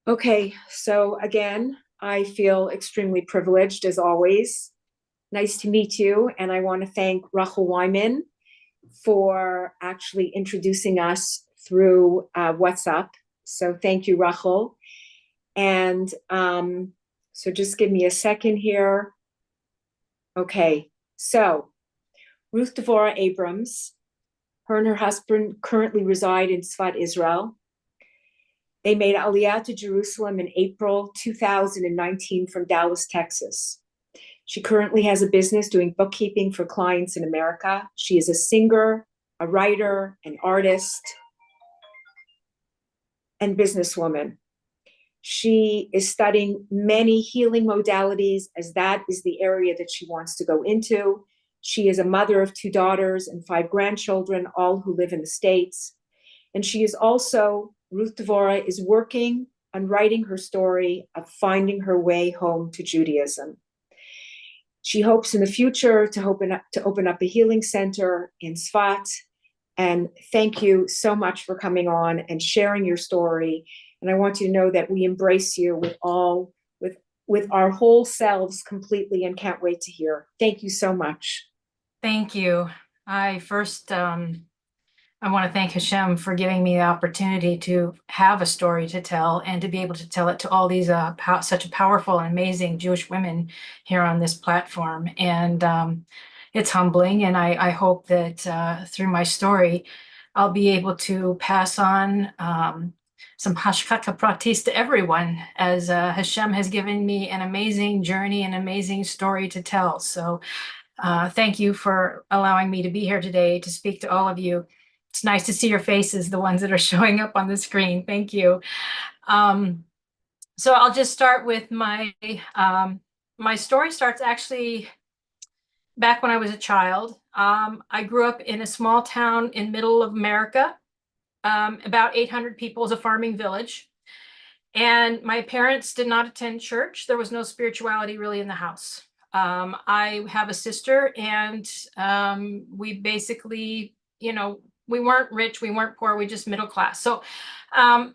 Okay, so again, I feel extremely privileged as always. Nice to meet you. And I want to thank Rachel Wyman for actually introducing us through WhatsApp. So thank you, Rachel. And so just give me a second here. Okay, so Ruth Devorah Abrams, her and her husband currently reside in Sfat, Israel. They made Aliyah to Jerusalem in April 2019 from Dallas, Texas. She currently has a business doing bookkeeping for clients in America. She is a singer, a writer, an artist, and businesswoman. She is studying many healing modalities as that is the area that she wants to go into. She is a mother of two daughters and five grandchildren, all who live in the States. And she is also, Ruth Devorah is working on writing her story of finding her way home to Judaism. She hopes in the future to open up a healing center in Sfat. And thank you so much for coming on and sharing your story. And I want you to know that we embrace you with our whole selves completely and can't wait to hear. Thank you so much. Thank you. I first, I want to thank Hashem for giving me the opportunity to have a story to tell and to be able to tell it to all these such powerful and amazing Jewish women here on this platform. And it's humbling. And I hope that through my story, I'll be able to pass on some hashkaka pratis to everyone, as Hashem has given me an amazing journey, an amazing story to tell. So thank you for allowing me to be here today to speak to all of you. It's nice to see your faces, the ones that are showing up on the screen. Thank you. Um, so I'll just start with my story starts actually back when I was a child. I grew up in a small town in middle of America, about 800 people, is a farming village. And my parents did not attend church. There was no spirituality really in the house. I have a sister, and we basically, we weren't rich, we weren't poor, we just middle class. So um,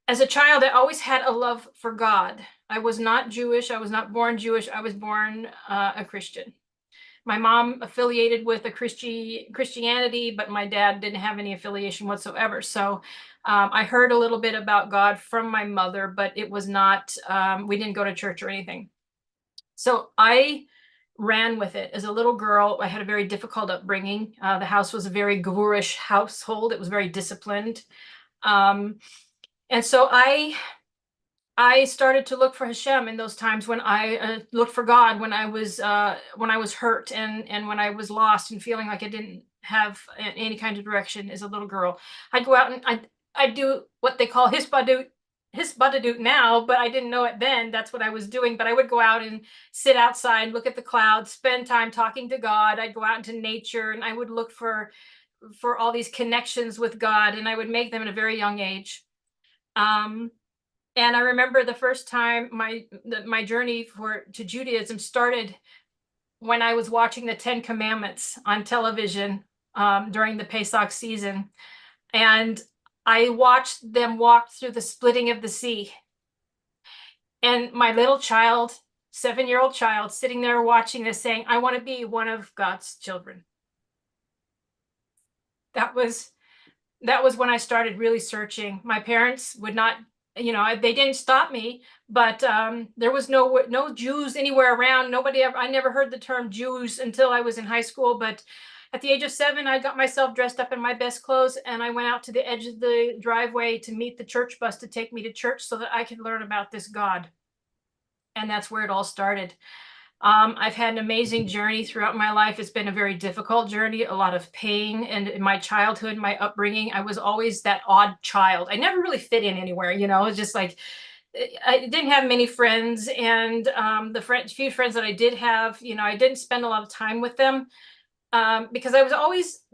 as a child, I always had a love for God. I was not Jewish. I was not born Jewish. I was born a Christian. My mom affiliated with a Christianity, but my dad didn't have any affiliation whatsoever. So I heard a little bit about God from my mother, but it was not, we didn't go to church or anything. So I ran with it. As a little girl, I had a very difficult upbringing. The house was a very gurish household. It was very disciplined. Um, and so I started to look for Hashem in those times when I looked for God when I was hurt and when I was lost and feeling like I didn't have any kind of direction as a little girl. I'd go out and I'd do what they call hisbadadut now, but I didn't know it then. That's what I was doing. But I would go out and sit outside, look at the clouds, spend time talking to God. I'd go out into nature and I would look for all these connections with God, and I would make them at a very young age. Um, and I remember the first time my journey to Judaism started when I was watching the Ten Commandments on television during the Pesach season, and I watched them walk through the splitting of the sea. And my little child, 7-year-old child, sitting there watching this, saying, "I want to be one of God's children." That was that was when I started really searching. My parents would not, they didn't stop me, but there was no Jews anywhere around. I never heard the term Jews until I was in high school. But at the age of 7, I got myself dressed up in my best clothes and I went out to the edge of the driveway to meet the church bus to take me to church so that I could learn about this God. And that's where it all started. I've had an amazing journey throughout my life. It's been a very difficult journey, a lot of pain. And in my childhood, my upbringing, I was always that odd child. I never really fit in anywhere, it's just like I didn't have many friends. And few friends that I did have, I didn't spend a lot of time with them because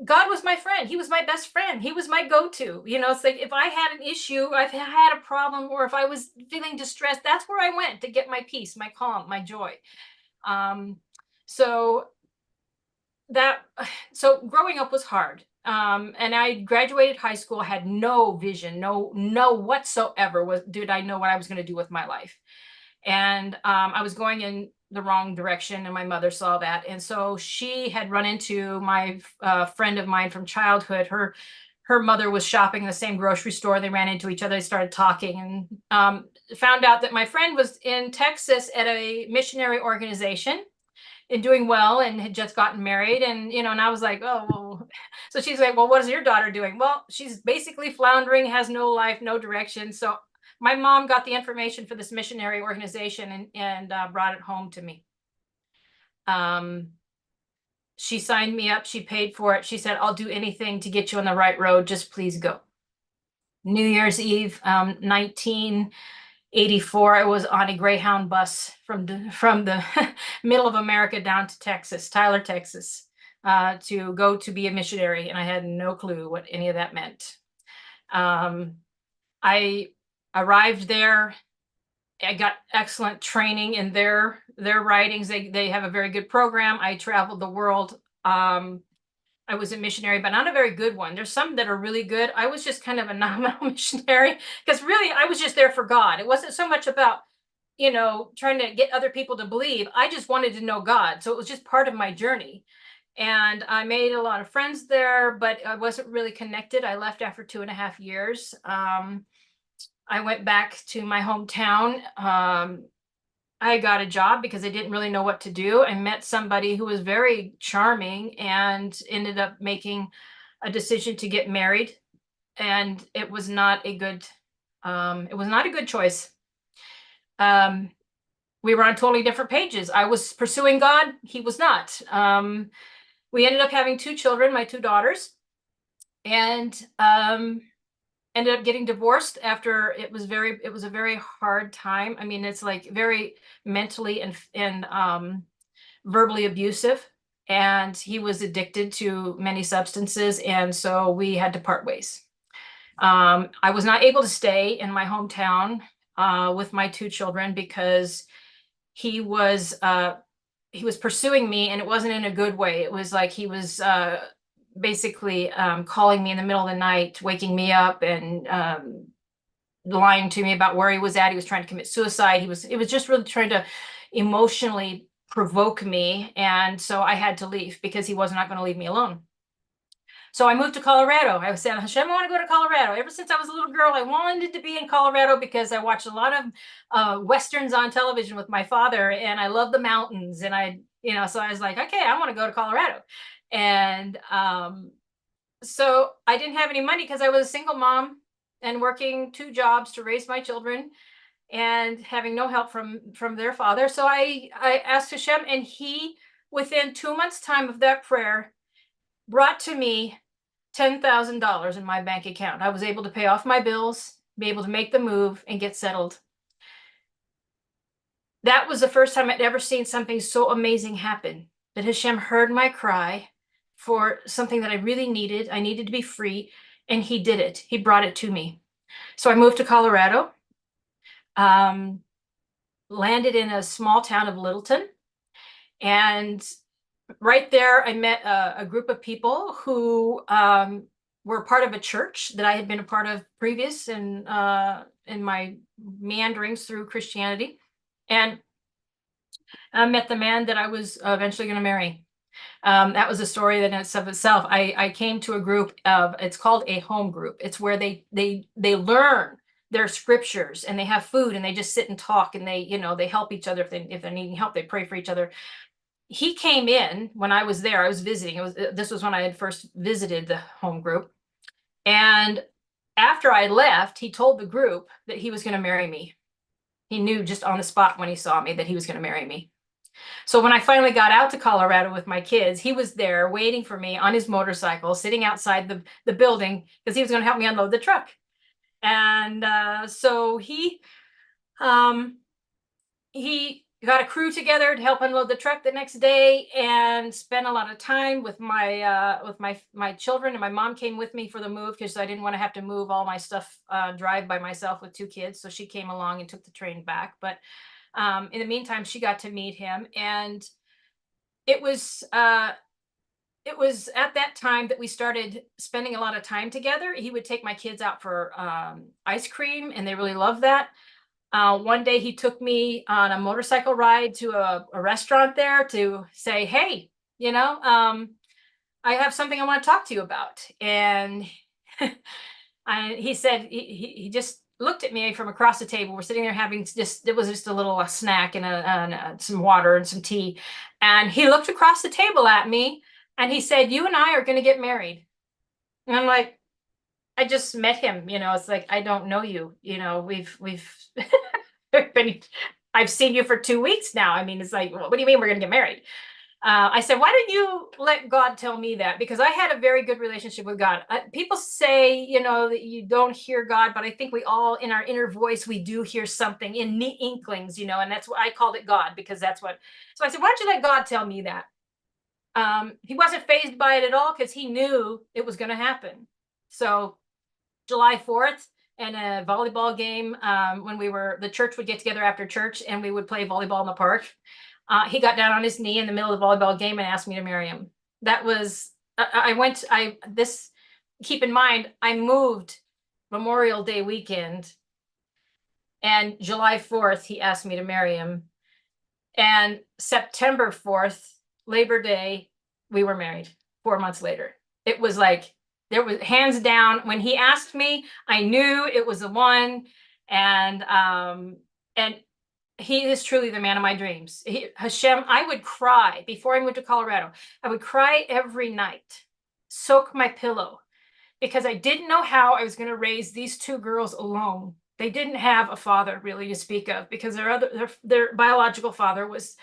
God was my friend. He was my best friend. He was my go-to. It's like if I had an issue, I've had a problem, or if I was feeling distressed, that's where I went to get my peace, my calm, my joy. Um, so that so growing up was hard. And I graduated high school, had no vision, no whatsoever did I know what I was going to do with my life. And I was going in the wrong direction, and my mother saw that. And so she had run into my friend of mine from childhood. Her mother was shopping in the same grocery store. They ran into each other. They started talking, and found out that my friend was in Texas at a missionary organization and doing well, and had just gotten married. And and I was like, oh well. So she's like, well, what is your daughter doing? Well, she's basically floundering, has no life, no direction. So my mom got the information for this missionary organization, and brought it home to me. um, she signed me up, she paid for it, she said, I'll do anything to get you on the right road, just please go. New Year's Eve, 1984, I was on a Greyhound bus from the middle of America down to Texas, Tyler, Texas, to go to be a missionary, and I had no clue what any of that meant. I arrived there. I got excellent training in their writings. They have a very good program. I traveled the world. I was a missionary, but not a very good one. There's some that are really good. I was just kind of a nominal missionary, because really I was just there for God. It wasn't so much about, trying to get other people to believe. I just wanted to know God. So it was just part of my journey. And I made a lot of friends there, but I wasn't really connected. I left after 2.5 years. I went back to my hometown. I got a job because I didn't really know what to do. I met somebody who was very charming, and ended up making a decision to get married. And it was not a good choice. Um, we were on totally different pages. I was pursuing God. He was not. We ended up having 2 children, my 2 daughters, and ended up getting divorced after. It was a very hard time. I mean, it's like very mentally and verbally abusive, and he was addicted to many substances, and so we had to part ways. I was not able to stay in my hometown with my 2 children, because he was uh, he was pursuing me, and it wasn't in a good way. It was like he was basically calling me in the middle of the night, waking me up, and lying to me about where he was at. He was trying to commit suicide. It was just really trying to emotionally provoke me. And so I had to leave, because he was not going to leave me alone. So I moved to Colorado. I said, Hashem, I want to go to Colorado. Ever since I was a little girl, I wanted to be in Colorado, because I watched a lot of Westerns on television with my father, and I love the mountains. And so I was like, okay, I want to go to Colorado. And so I didn't have any money, because I was a single mom and working 2 jobs to raise my children, and having no help from their father. So I asked Hashem, and he, within 2 months' time of that prayer, brought to me $10,000 in my bank account. I was able to pay off my bills, be able to make the move, and get settled. That was the first time I'd ever seen something so amazing happen, that Hashem heard my cry for something that I really needed. I needed to be free, and he did it. He brought it to me. So I moved to Colorado, landed in a small town of Littleton, and right there, I met a group of people who were part of a church that I had been a part of previous in my meanderings through Christianity. And I met the man that I was eventually going to marry. That was a story that in of itself. I came to a group it's called a home group. It's where they learn their scriptures, and they have food, and they just sit and talk, and they help each other if they're needing help. They pray for each other. He came in when I was there. I was visiting. This was when I had first visited the home group. And after I left, he told the group that he was going to marry me. He knew just on the spot when he saw me that he was going to marry me. So when I finally got out to Colorado with my kids, he was there waiting for me on his motorcycle, sitting outside the building, because he was going to help me unload the truck. And so he got a crew together to help unload the truck the next day, and spent a lot of time with my children. And my mom came with me for the move, because I didn't want to have to move all my stuff, drive by myself with 2 kids. So she came along and took the train back. But in the meantime, she got to meet him, and it was it was at that time that we started spending a lot of time together. He would take my kids out for ice cream, and they really loved that. One day he took me on a motorcycle ride to a restaurant there to say, hey, I have something I want to talk to you about. And he said, he just looked at me from across the table. We're sitting there having it was just a little snack and some water and some tea. And he looked across the table at me and he said, you and I are going to get married. And I'm like, I just met him, it's like, I don't know you, we've been, I've seen you for 2 weeks now. I mean, it's like, what do you mean we're going to get married? I said, why don't you let God tell me that? Because I had a very good relationship with God. People say, that you don't hear God, but I think we all, in our inner voice, we do hear something in the inklings, and that's what I called it, God, because that's what. So I said, why don't you let God tell me that? He wasn't fazed by it at all because he knew it was going to happen. So July 4th and a volleyball game, when the church would get together after church and we would play volleyball in the park. He got down on his knee in the middle of the volleyball game and asked me to marry him. That was, keep in mind, I moved Memorial Day weekend, and July 4th, he asked me to marry him. And September 4th, Labor Day, we were married 4 months later. It was like, there was hands down, when he asked me, I knew it was the one. And he is truly the man of my dreams. Hashem, I would cry before I moved to Colorado. I would cry every night, soak my pillow, because I didn't know how I was going to raise these two girls alone. They didn't have a father really to speak of, because their biological father was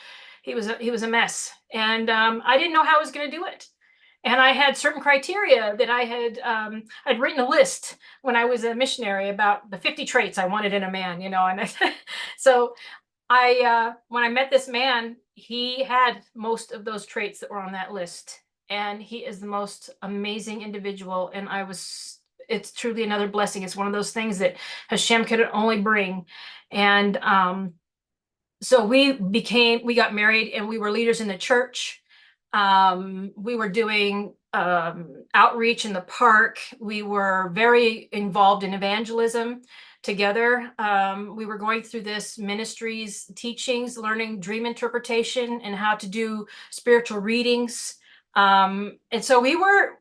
a mess, and I didn't know how I was going to do it. And I had certain criteria that I'd written a list when I was a missionary about the 50 traits I wanted in a man, and so when I met this man, he had most of those traits that were on that list, and he is the most amazing individual. And it's truly another blessing. It's one of those things that Hashem could only bring. And so we got married, and we were leaders in the church. We were doing outreach in the park. We were very involved in evangelism together. We were going through this ministry's teachings, learning dream interpretation and how to do spiritual readings. And so we were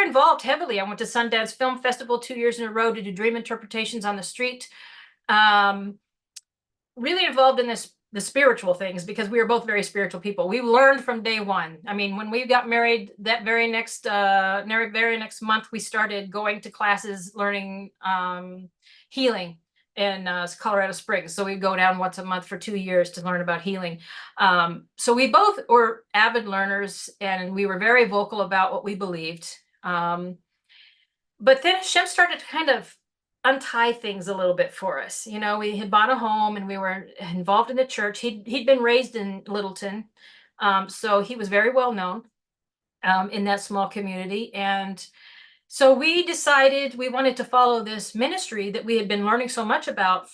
involved heavily. I went to Sundance Film Festival 2 years in a row to do dream interpretations on the street. Really involved in the spiritual things, because we were both very spiritual people. We learned from day one. I mean, when we got married, that very next month, we started going to classes, learning healing in Colorado Springs. So we'd go down once a month for 2 years to learn about healing. So we both were avid learners, and we were very vocal about what we believed. But then Hashem started to kind of untie things a little bit for us. We had bought a home and we were involved in the church. He'd been raised in Littleton. So he was very well known in that small community. And so we decided we wanted to follow this ministry that we had been learning so much about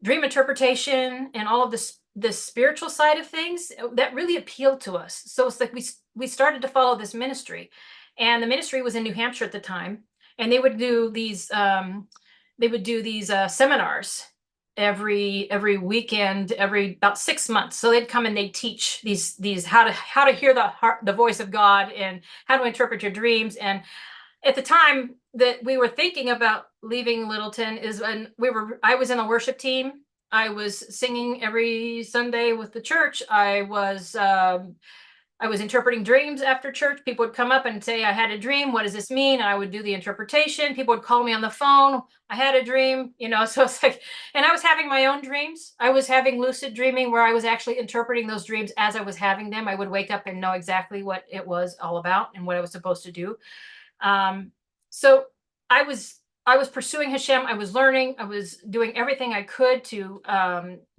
dream interpretation and all of the spiritual side of things that really appealed to us. So it's like we started to follow this ministry, and the ministry was in New Hampshire at the time. And they would do these seminars every weekend, every about 6 months. So they'd come and they'd teach these how to hear the voice of God and how to interpret your dreams. And at the time that we were thinking about leaving Littleton is when I was in a worship team. I was singing every Sunday with the church. I was interpreting dreams after church. People would come up and say, I had a dream. What does this mean? And I would do the interpretation. People would call me on the phone. I had a dream, so it's like, and I was having my own dreams. I was having lucid dreaming where I was actually interpreting those dreams as I was having them. I would wake up and know exactly what it was all about and what I was supposed to do. So I was pursuing Hashem. I was learning. I was doing everything I could to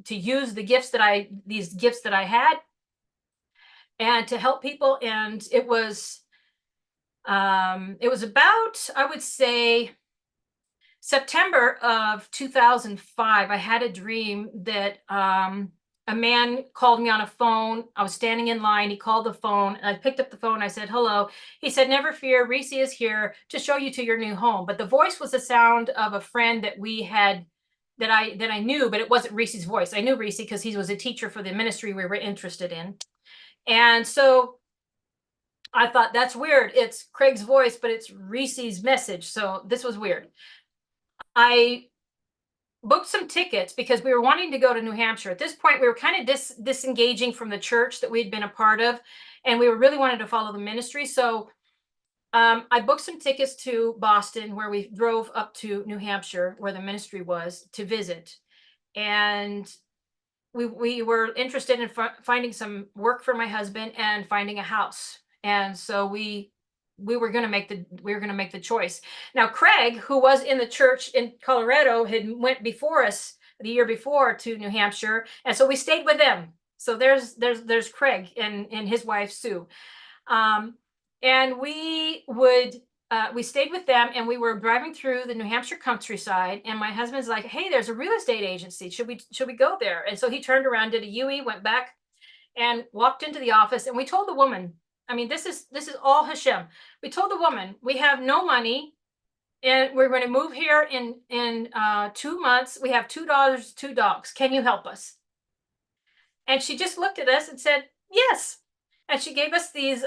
use these gifts that I had, and to help people. And it was about, I would say, September of 2005. I had a dream that a man called me on a phone. I was standing in line. He called the phone. I picked up the phone. I said, hello. He said, never fear. Reese is here to show you to your new home. But the voice was the sound of a friend that we had that I knew, but it wasn't Reese's voice. I knew Reese because he was a teacher for the ministry we were interested in. And so I thought, that's weird. It's Craig's voice, but it's Reese's message. So this was weird. I booked some tickets because we were wanting to go to New Hampshire. At this point, we were kind of disengaging from the church that we'd been a part of, and we were really wanted to follow the ministry. So I booked some tickets to Boston, where we drove up to New Hampshire, where the ministry was, to visit. And we were interested in finding some work for my husband and finding a house. And so we were going to make the choice. Now, Craig, who was in the church in Colorado, had went before us the year before to New Hampshire, and so we stayed with them. So there's Craig and his wife Sue, and we stayed with them, and we were driving through the New Hampshire countryside, and my husband's like, hey, there's a real estate agency. Should we go there? And so he turned around, did a UE, went back and walked into the office, and we told the woman, I mean, this is all Hashem. We told the woman, we have no money, and we're going to move here in 2 months. We have $2, 2 dogs. Can you help us? And she just looked at us and said, yes. And she gave us these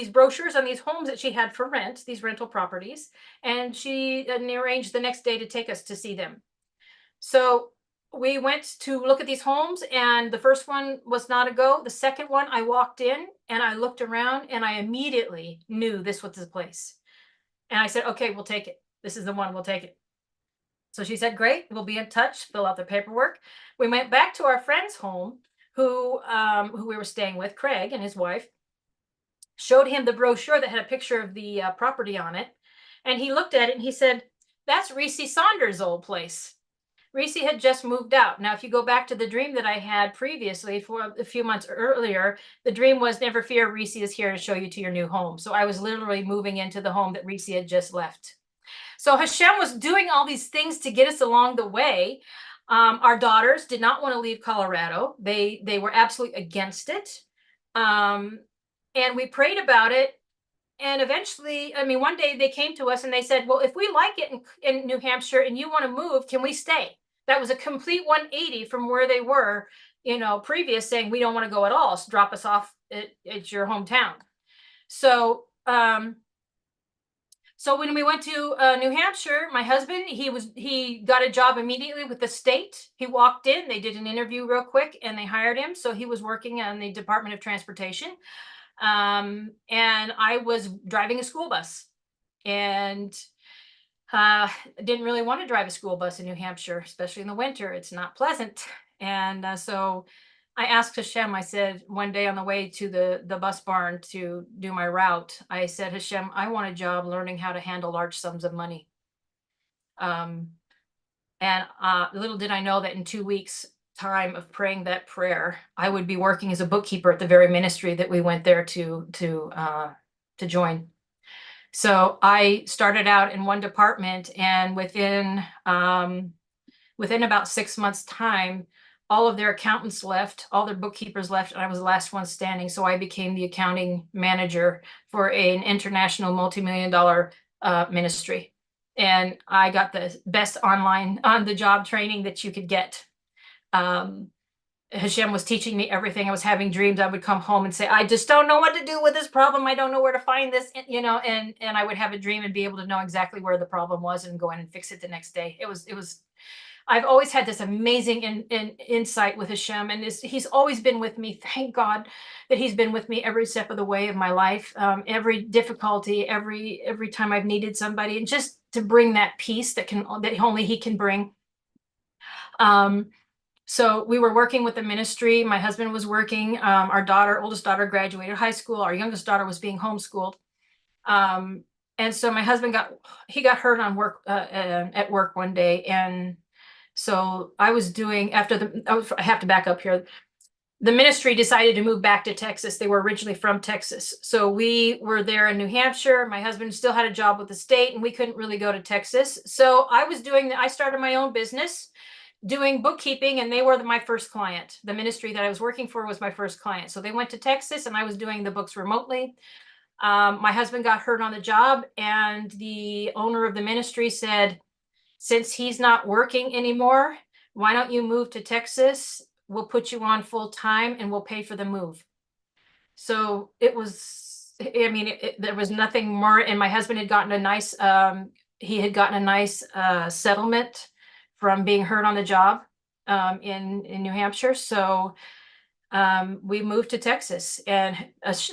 brochures on these homes that she had for rent, these rental properties. And she arranged the next day to take us to see them. So we went to look at these homes, and the first one was not a go. The second one, I walked in and I looked around, and I immediately knew this was the place. And I said, okay, we'll take it. This is the one, we'll take it. So she said, great, we'll be in touch, fill out the paperwork. We went back to our friend's home, who we were staying with, Craig and his wife, showed him the brochure that had a picture of the property on it. And he looked at it and he said, that's Reese Saunders' old place. Reese had just moved out. Now, if you go back to the dream that I had previously for a few months earlier, the dream was, never fear, Reese is here to show you to your new home. So I was literally moving into the home that Reese had just left. So Hashem was doing all these things to get us along the way. Our daughters did not want to leave Colorado. They were absolutely against it. And we prayed about it. And eventually, I mean, one day they came to us and they said, well, if we like it in New Hampshire and you want to move, can we stay? That was a complete 180 from where they were, previous, saying, we don't want to go at all. So drop us off at your hometown. So, so when we went to New Hampshire, my husband, he got a job immediately with the state. He walked in, they did an interview real quick, and they hired him. So he was working on the Department of Transportation. And I was driving a school bus, and didn't really want to drive a school bus in New Hampshire, especially in the winter. It's not pleasant. And so I asked Hashem, I said, one day on the way to the bus barn to do my route, I said, Hashem, I want a job learning how to handle large sums of money. And little did I know that in 2 weeks time of praying that prayer, I would be working as a bookkeeper at the very ministry that we went there to join. So I started out in one department, and within about 6 months' time, all of their accountants left, all their bookkeepers left, and I was the last one standing. So I became the accounting manager for an international multi-million-dollar ministry. And I got the best online on-the-job training that you could get. Hashem was teaching me everything. I was having dreams. I would come home and say, I just don't know what to do with this problem. I don't know where to find this, and I would have a dream and be able to know exactly where the problem was and go in and fix it the next day. It was, I've always had this amazing insight with Hashem, and he's always been with me. Thank God that he's been with me every step of the way of my life, every difficulty, every time I've needed somebody, and just to bring that peace that only he can bring. So we were working with the ministry. My husband was working. Our oldest daughter graduated high school. Our youngest daughter was being homeschooled. And so my husband got hurt on work at work one day. And so I was doing, I have to back up here. The ministry decided to move back to Texas. They were originally from Texas. So we were there in New Hampshire. My husband still had a job with the state, and we couldn't really go to Texas. So I started my own business, doing bookkeeping, and they were my first client. The ministry that I was working for was my first client. So they went to Texas, and I was doing the books remotely. My husband got hurt on the job, and the owner of the ministry said, since he's not working anymore, why don't you move to Texas? We'll put you on full time and we'll pay for the move. So it was, I mean, there was nothing more. And my husband had gotten a nice, he had gotten a nice settlement from being hurt on the job in New Hampshire. So we moved to Texas, and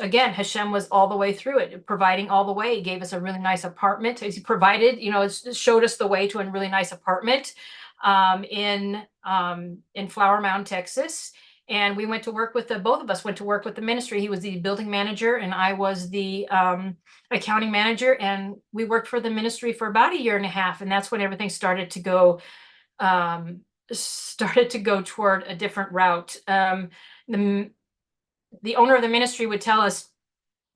again, Hashem was all the way through it, providing all the way. He gave us a really nice apartment. He provided, it showed us the way to a really nice apartment in Flower Mound, Texas. And we went to work with both of us went to work with the ministry. He was the building manager, and I was the accounting manager. And we worked for the ministry for about a year and a half, and that's when everything started to go toward a different route. The owner of the ministry would tell us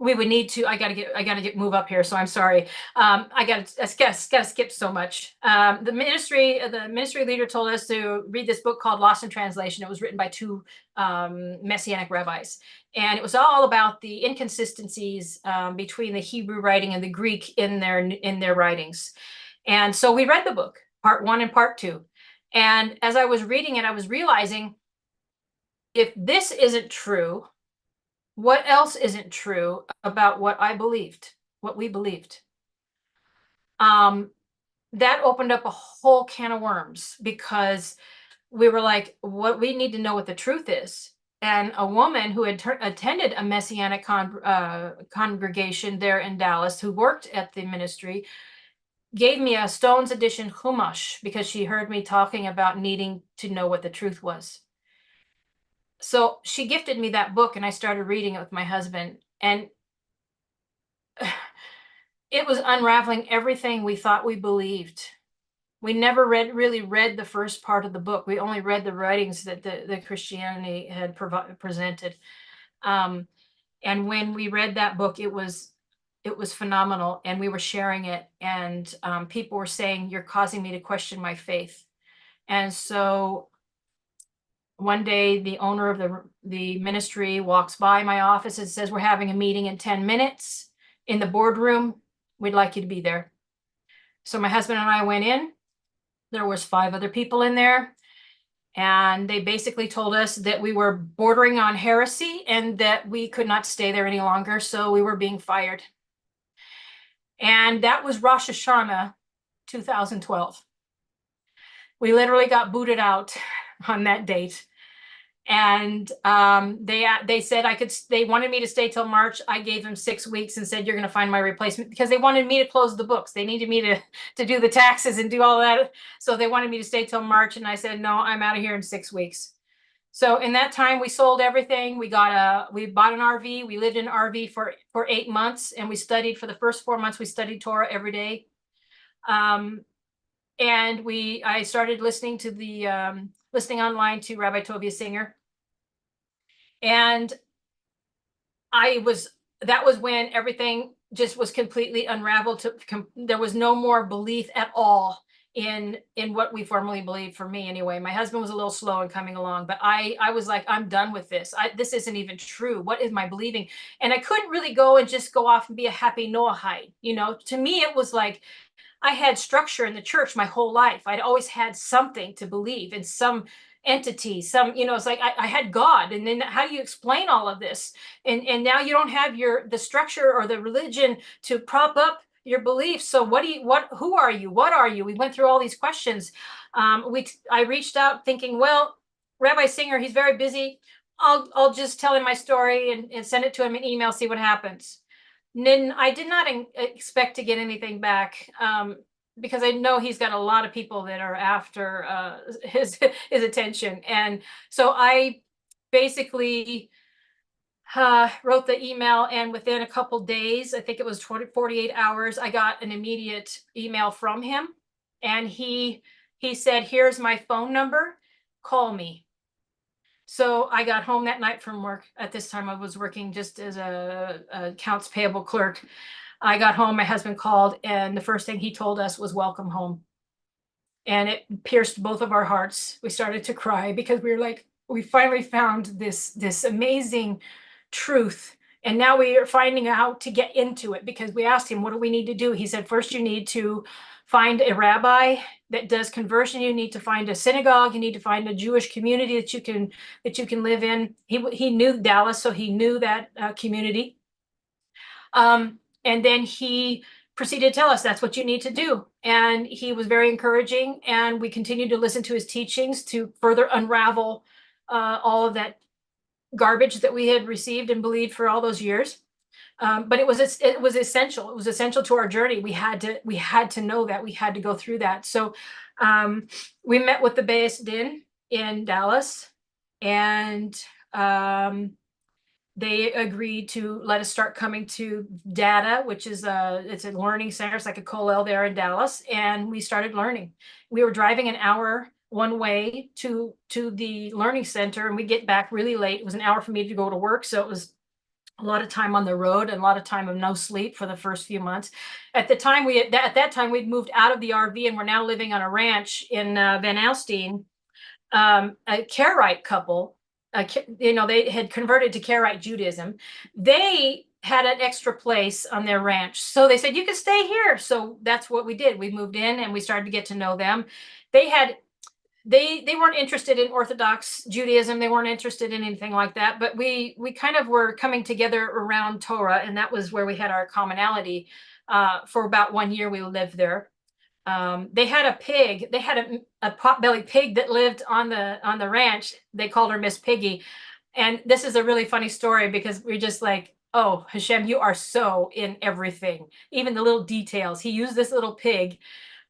we would need to, I gotta move up here. So I'm sorry. I gotta skip so much. The ministry leader told us to read this book called Lost in Translation. It was written by two Messianic rabbis. And it was all about the inconsistencies between the Hebrew writing and the Greek in their writings. And so we read the book, part 1 and part 2. And as I was reading it, I was realizing, if this isn't true, what else isn't true about what I believed, what we believed? That opened up a whole can of worms, because we were like, what we need to know what the truth is. And a woman who had attended a Messianic congregation there in Dallas, who worked at the ministry, gave me a Stone's edition Chumash, because she heard me talking about needing to know what the truth was. So she gifted me that book, and I started reading it with my husband, and it was unraveling everything we thought we believed. We never really read the first part of the book. We only read the writings that the Christianity had presented. And when we read that book, it was phenomenal, and we were sharing it, and people were saying, you're causing me to question my faith. And so one day, the owner of the ministry walks by my office and says, we're having a meeting in 10 minutes in the boardroom. We'd like you to be there. So my husband and I went in. There was 5 other people in there. And they basically told us that we were bordering on heresy and that we could not stay there any longer. So we were being fired. And that was Rosh Hashanah 2012. We literally got booted out on that date. And they said they wanted me to stay till March. I gave them 6 weeks and said, you're going to find my replacement, because they wanted me to close the books. They needed me to do the taxes and do all that. So they wanted me to stay till March. And I said, no, I'm out of here in 6 weeks. So in that time, we sold everything. We bought an RV. We lived in an RV for 8 months, and we studied for the first 4 months. We studied Torah every day. And I started listening online to Rabbi Tovia Singer. And that was when everything just was completely unraveled. There was no more belief at all in what we formerly believed, for me anyway. My husband was a little slow in coming along, but I was like, I'm done with this. This isn't even true. What is my believing? And I couldn't really go off and be a happy Noahide. To me, it was like, I had structure in the church my whole life. I'd always had something to believe in, some entity, it's like I had God. And then how do you explain all of this? And now you don't have the structure or the religion to prop up your beliefs. So who are you? What are you? We went through all these questions. I reached out thinking, well, Rabbi Singer, he's very busy. I'll just tell him my story and send it to him in email, see what happens. And then I did not expect to get anything back, because I know he's got a lot of people that are after his attention. And so I basically wrote the email, and within a couple days, I think it was 48 hours, I got an immediate email from him. And he said, here's my phone number, call me. So I got home that night from work. At this time, I was working just as a accounts payable clerk. I got home, my husband called, and the first thing he told us was, welcome home. and it pierced both of our hearts. We started to cry because we were like, we finally found this amazing truth. And now we are finding out how to get into it, because we asked him, what do we need to do? He said, first you need to find a rabbi that does conversion. You need to find a synagogue. You need to find a Jewish community that you can live in. He knew Dallas, so he knew that community. And then he proceeded to tell us that's what you need to do. And he was very encouraging, and we continued to listen to his teachings to further unravel all of that garbage that we had received and believed for all those years. But it was essential. It was essential to our journey. We had to know that. We had to go through that. So we met with the Beis Din in Dallas, and they agreed to let us start coming to Data, which is it's a learning center. It's like a kollel there in Dallas, and we started learning. We were driving an hour one way to the learning center, and we get back really late. It was an hour for me to go to work, so it was a lot of time on the road and a lot of time of no sleep for the first few months. At that time, we'd moved out of the RV, and we're now living on a ranch in Van Alstyne. A Karaite couple, they had converted to Karaite Judaism. They had an extra place on their ranch, so they said, you can stay here. So that's what we did. We moved in and we started to get to know them. They weren't interested in Orthodox Judaism. They weren't interested in anything like that, but we kind of were coming together around Torah, and that was where we had our commonality. For about 1 year we lived there. They had a pig. They had a pot-bellied pig that lived on the ranch. They called her Miss Piggy. And this is a really funny story, because we're just like, oh, Hashem, you are so in everything, even the little details. He used this little pig.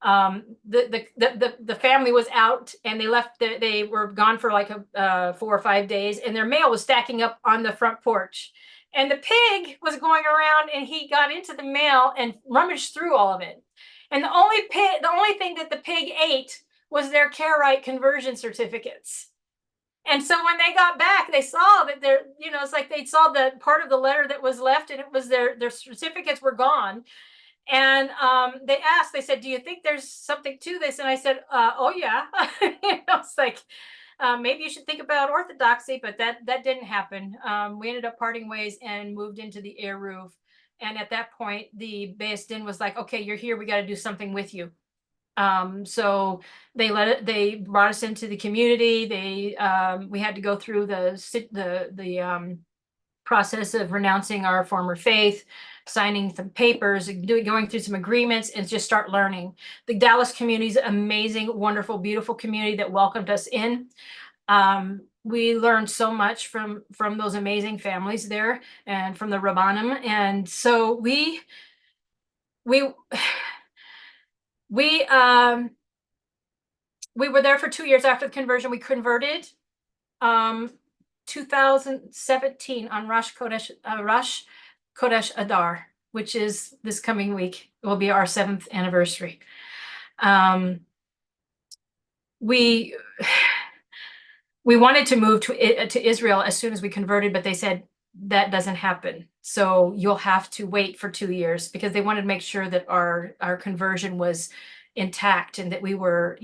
The family was out, and they left. They were gone for like 4 or 5 days, and their mail was stacking up on the front porch. And the pig was going around, and he got into the mail and rummaged through all of it. And the only thing that the pig ate was their Karaite conversion certificates. And so when they got back, they saw that it's like they saw the part of the letter that was left, and it was their certificates were gone. And they said, do you think there's something to this? And I said, oh yeah. It's like, maybe you should think about Orthodoxy, but that didn't happen. We ended up parting ways and moved into the Eruv. And at that point, the Beis Din was like, okay, you're here. We got to do something with you. So they brought us into the community. We had to go through the process of renouncing our former faith, signing some papers, going through some agreements, and just start learning. The Dallas community is an amazing, wonderful, beautiful community that welcomed us in. We learned so much from those amazing families there, and from the Rabbanim. And so we we were there for 2 years after the conversion. We converted 2017 on Rosh Chodesh Adar, which is this coming week. It will be our 7th anniversary. We wanted to move to Israel as soon as we converted, but they said that doesn't happen. So you'll have to wait for 2 years, because they wanted to make sure that our conversion was intact, and that we were,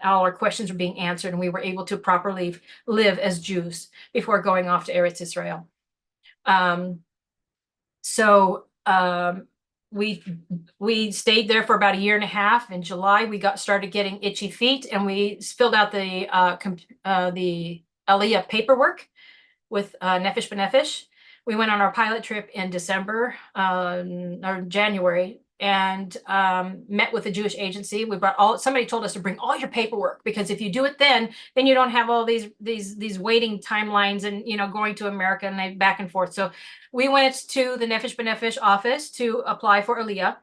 all our questions were being answered, and we were able to properly live as Jews before going off to Eretz Israel. So we stayed there for about 1.5 years. In July, we started getting itchy feet, and we filled out the Aliyah paperwork with Nefesh B'Nefesh. We went on our pilot trip in December or January, and met with a Jewish agency. Somebody told us to bring all your paperwork, because if you do it then you don't have all these waiting timelines, and going to America and back and forth. So we went to the Nefesh B'Nefesh office to apply for Aliyah,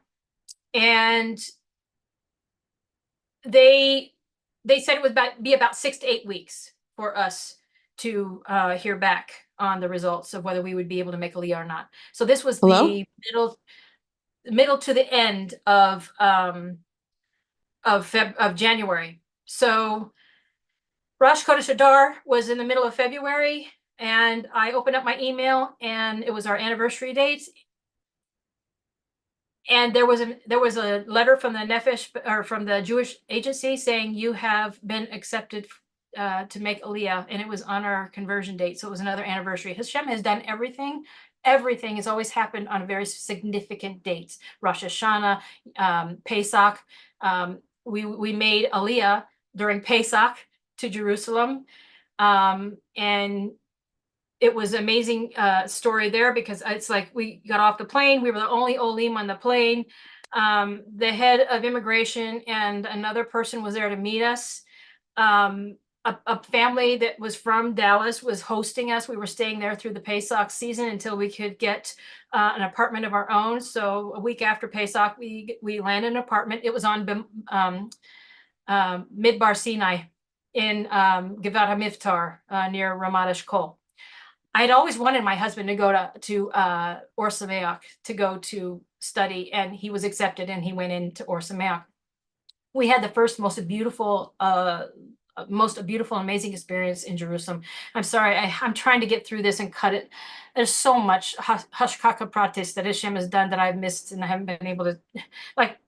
and they said it would be about 6 to 8 weeks for us to hear back on the results of whether we would be able to make Aliyah or not. So this was the middle to the end of January. So Rosh Chodesh Adar was in the middle of February, and I opened up my email, and it was our anniversary date. And there was a letter from the Nefesh, or from the Jewish agency, saying you have been accepted to make Aliyah, and it was on our conversion date, so it was another anniversary. Hashem has done everything. Everything has always happened on very significant dates. Rosh Hashanah, Pesach. We made Aliyah during Pesach to Jerusalem, and it was amazing story there, because it's like we got off the plane. We were the only Olim on the plane. The head of immigration and another person was there to meet us. A family that was from Dallas was hosting us. We were staying there through the Pesach season until we could get an apartment of our own. So a week after Pesach, we landed an apartment. It was on Midbar Sinai in Givat HaMivtar, near Ramat Eshkol. I had always wanted my husband to go to Or Sameach, to go to study, and he was accepted, and he went into Or Sameach. We had the first most beautiful, amazing experience in Jerusalem. I'm sorry, I'm trying to get through this and cut it. There's so much hashkaka pratis that Hashem has done that I've missed, and I haven't been able to, like,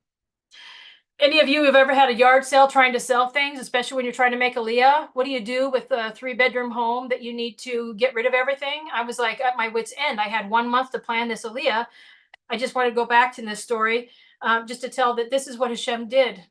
any of you who've ever had a yard sale trying to sell things, especially when you're trying to make Aliyah? What do you do with a 3-bedroom home that you need to get rid of everything? I was like at my wit's end. I had 1 month to plan this Aliyah. I just want to go back to this story, just to tell that this is what Hashem did.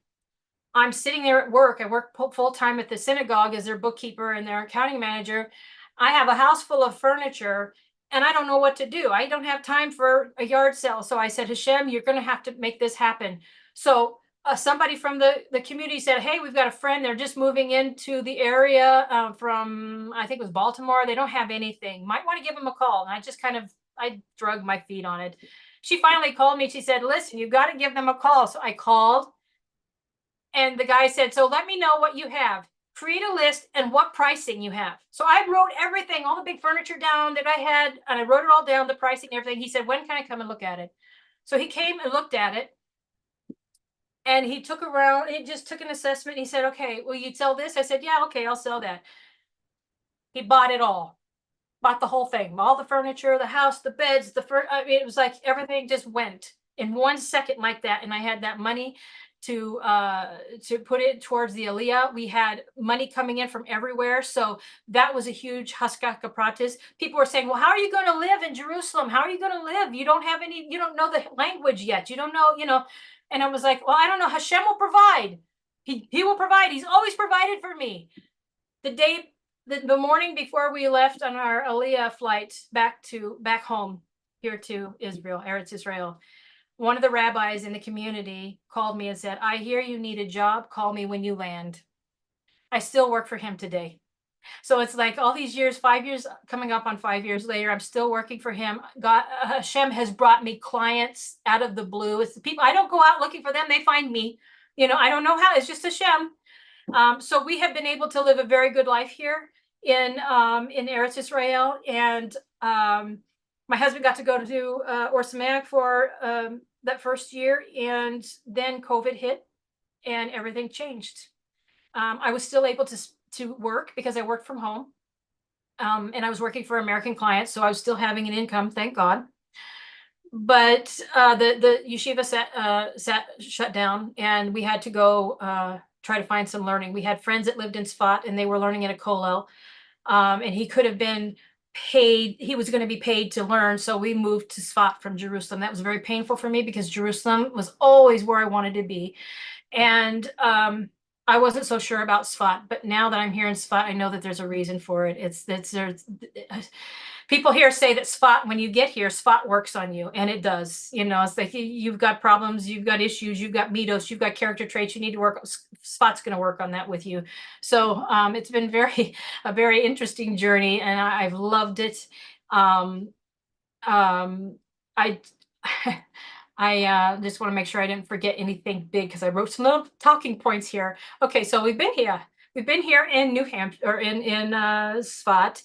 I'm sitting there at work. I work full time at the synagogue as their bookkeeper and their accounting manager. I have a house full of furniture, and I don't know what to do. I don't have time for a yard sale. So I said, Hashem, you're going to have to make this happen. So somebody from the community said, hey, we've got a friend. They're just moving into the area from, I think it was Baltimore. They don't have anything. Might want to give them a call. And I drug my feet on it. She finally called me. She said, listen, you've got to give them a call. So I called. And the guy said, so let me know what you have. Create a list and what pricing you have. So I wrote everything, all the big furniture down that I had, and I wrote it all down, the pricing, everything. He said, when can I come and look at it? So he came and looked at it. And he just took an assessment. He said, okay, will you sell this? I said, yeah, okay, I'll sell that. He bought it all, bought the whole thing, all the furniture, the house, the beds, it was like everything just went in 1 second like that. And I had that money to put it towards the Aliyah. We had money coming in from everywhere. So that was a huge haskaka pratis. People were saying, well, how are you going to live in Jerusalem? How are you going to live? You don't know the language yet. You don't know. And I was like, well, I don't know. Hashem will provide. He will provide. He's always provided for me. The morning before we left on our Aliyah flight back home here to Israel, Eretz Israel, one of the rabbis in the community called me and said, I hear you need a job. Call me when you land. I still work for him today. So it's like all these years, 5 years, coming up on 5 years later, I'm still working for him. God, Hashem has brought me clients out of the blue. It's the people, I don't go out looking for them. They find me. I don't know how. It's just Hashem. So we have been able to live a very good life here in Eretz Israel. And my husband got to go to Or Sameach for that first year. And then COVID hit and everything changed. I was still able to work because I worked from home. And I was working for American clients, so I was still having an income, thank God. But the yeshiva shut down, and we had to go try to find some learning. We had friends that lived in Sfat, and they were learning at a kollel, and he could have been paid. He was going to be paid to learn, so we moved to Sfat from Jerusalem. That was very painful for me because Jerusalem was always where I wanted to be, and I wasn't so sure about Sfat, but now that I'm here in Sfat, I know that there's a reason for it. People here say that Sfat, when you get here, Sfat works on you, and it does. It's like you've got problems, you've got issues, you've got midos, you've got character traits you need to work. Sfat's going to work on that with you. So it's been a very interesting journey, and I've loved it. I just want to make sure I didn't forget anything big because I wrote some little talking points here. Okay, so we've been here in New Hampshire, or in Sfat,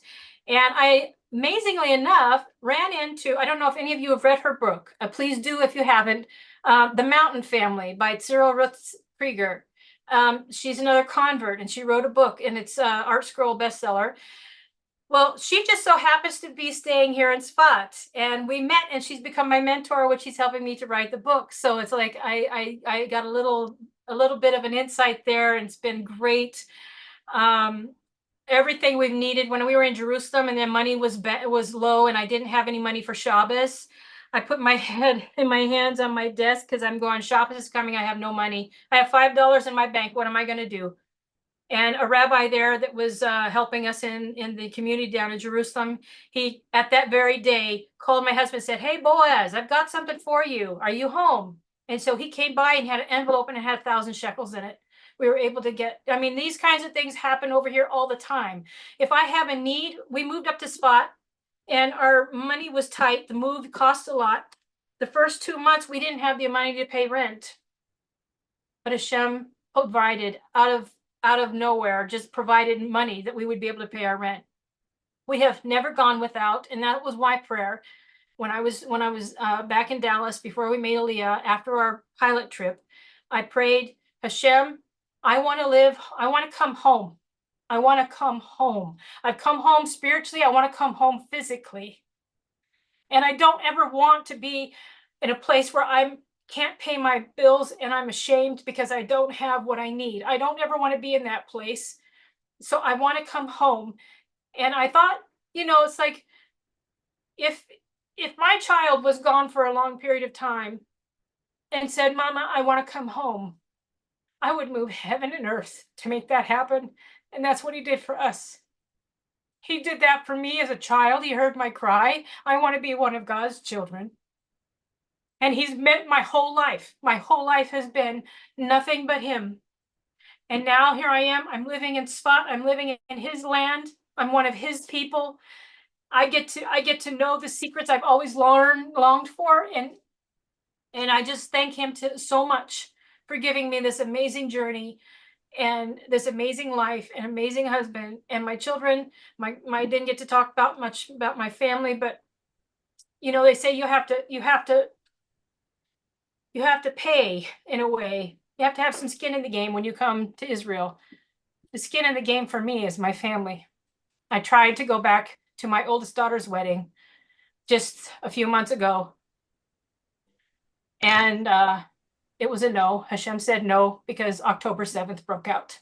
and I amazingly enough ran into, I don't know if any of you have read her book. Please do if you haven't. The Mountain Family by Cyril Ruth Krieger. She's another convert, and she wrote a book, and it's Art Scroll bestseller. Well, she just so happens to be staying here in Spot, and we met, and she's become my mentor, which she's helping me to write the book. So it's like I got a little bit of an insight there, and it's been great. Um, Everything we've needed when we were in Jerusalem, and then money was low, and I didn't have any money for Shabbos. I put my head in my hands on my desk because I'm going, Shabbos is coming. I have no money. I have $5 in my bank. What am I going to do? And a rabbi there that was helping us in the community down in Jerusalem, he at that very day called my husband and said, "Hey Boaz, I've got something for you. Are you home?" And so he came by and had an envelope, and it had 1,000 shekels in it. We were able to get, I mean, these kinds of things happen over here all the time. If I have a need, we moved up to Spot, and our money was tight. The move cost a lot. The first 2 months, we didn't have the money to pay rent, but Hashem provided out of nowhere, just provided money that we would be able to pay our rent. We have never gone without, and that was my prayer when I was back in Dallas before we made Aliyah after our pilot trip. I prayed, Hashem, I want to live. I want to come home. I want to come home. I've come home spiritually. I want to come home physically. And I don't ever want to be in a place where I can't pay my bills and I'm ashamed because I don't have what I need. I don't ever want to be in that place. So I want to come home. And I thought, it's like if my child was gone for a long period of time and said, Mama, I want to come home, I would move heaven and earth to make that happen. And that's what he did for us. He did that for me as a child. He heard my cry. I want to be one of God's children. And he's meant my whole life. My whole life has been nothing but him. And now here I am. I'm living in Spot. I'm living in his land. I'm one of his people. I get to know the secrets I've always longed for. And I just thank him so much for giving me this amazing journey and this amazing life and amazing husband and my children. I didn't get to talk much about my family, but they say you have to pay in a way. You have to have some skin in the game when you come to Israel. The skin in the game for me is my family. I tried to go back to my oldest daughter's wedding just a few months ago, and it was a no. Hashem said no because October 7th broke out.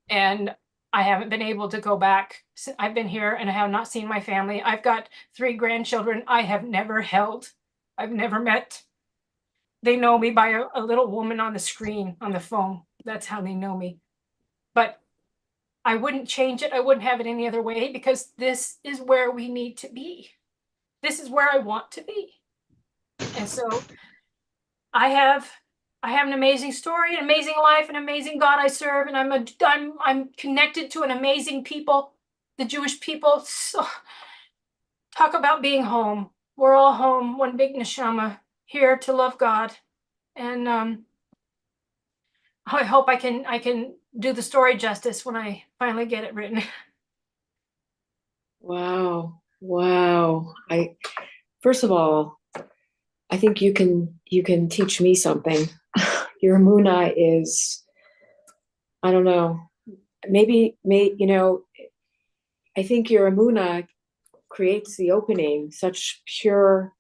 And I haven't been able to go back. I've been here and I have not seen my family. I've got 3 grandchildren I have never held. I've never met. They know me by a little woman on the screen, on the phone. That's how they know me. But I wouldn't change it. I wouldn't have it any other way because this is where we need to be. This is where I want to be. And so I have an amazing story, an amazing life, an amazing God I serve, and I'm connected to an amazing people, the Jewish people. So talk about being home. We're all home, one big neshama, here to love God. And I hope I can do the story justice when I finally get it written. Wow. Wow. First of all, I think you can teach me something. Your Muna is, I don't know, maybe, I think your Amuna creates the opening. Such pure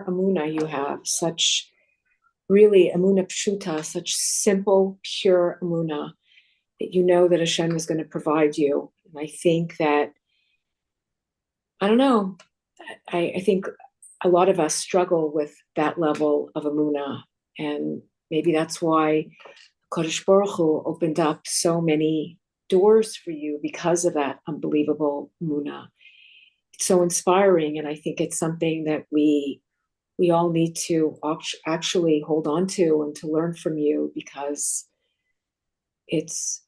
Amuna you have, such really Amuna Pshuta, such simple, pure Amuna that you know that Hashem is going to provide you. And I think that, I don't know, I think a lot of us struggle with that level of Amuna. And maybe that's why Kodesh Baruch Hu opened up so many doors for you because of that unbelievable Amuna. It's so inspiring, and I think it's something that we all need to actually hold on to and to learn from you, because it's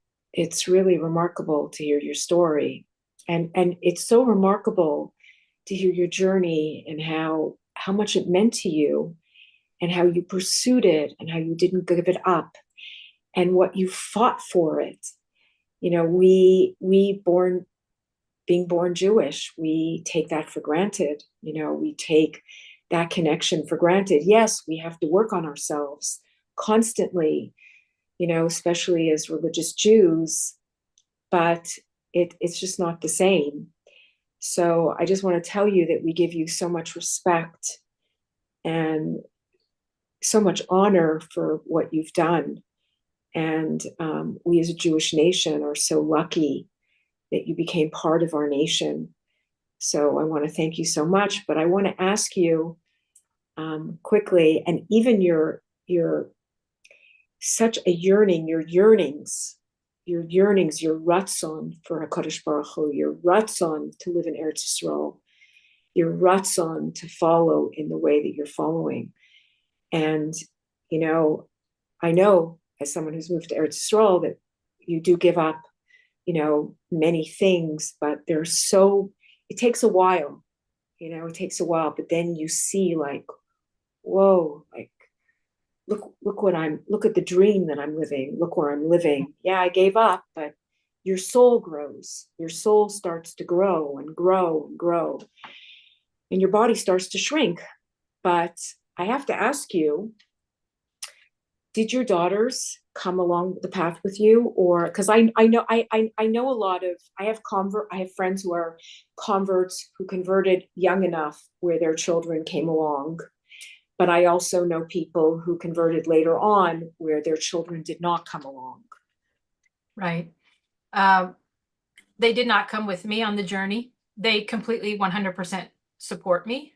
really remarkable to hear your story, and it's so remarkable to hear your journey and how much it meant to you and how you pursued it and how you didn't give it up and what you fought for it. Being born Jewish, we take that for granted. We take that connection for granted. Yes, we have to work on ourselves constantly, especially as religious Jews, but it's just not the same. So I just want to tell you that we give you so much respect and so much honor for what you've done. And we as a Jewish nation are so lucky that you became part of our nation. So I want to thank you so much, but I want to ask you quickly, and even your such a yearning, your yearnings, your ratzon for HaKadosh Baruch Hu, your ratzon to live in Eretz Yisrael, your ratzon to follow in the way that you're following. And, you know, I know as someone who's moved to Eretz Yisrael that you do give up, many things, but it takes a while, it takes a while, but then you see like, whoa, like, look at the dream that I'm living. Look where I'm living. Yeah, I gave up, but your soul grows. Your soul starts to grow and grow and grow. And your body starts to shrink. But I have to ask you, did your daughters come along the path with you? Or because I know I know a lot of I have friends who are converts who converted young enough where their children came along. But I also know people who converted later on where their children did not come along. Right. They did not come with me on the journey. They completely 100% support me.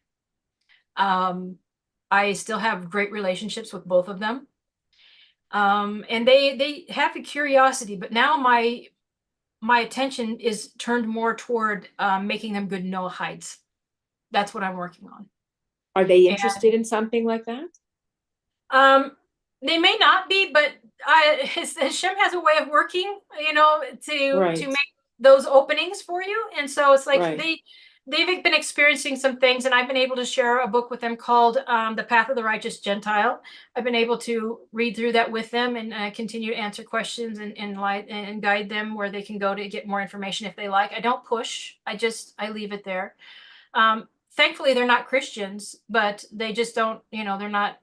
I still have great relationships with both of them. And they have a curiosity, but now my attention is turned more toward making them good Noahides. That's what I'm working on. Are they interested in something like that? They may not be, but Hashem has a way of working, to make those openings for you. And so it's like they've been experiencing some things, and I've been able to share a book with them called The Path of the Righteous Gentile. I've been able to read through that with them and continue to answer questions and guide them where they can go to get more information if they like. I don't push. I leave it there. Thankfully, they're not Christians, but they just don't, they're not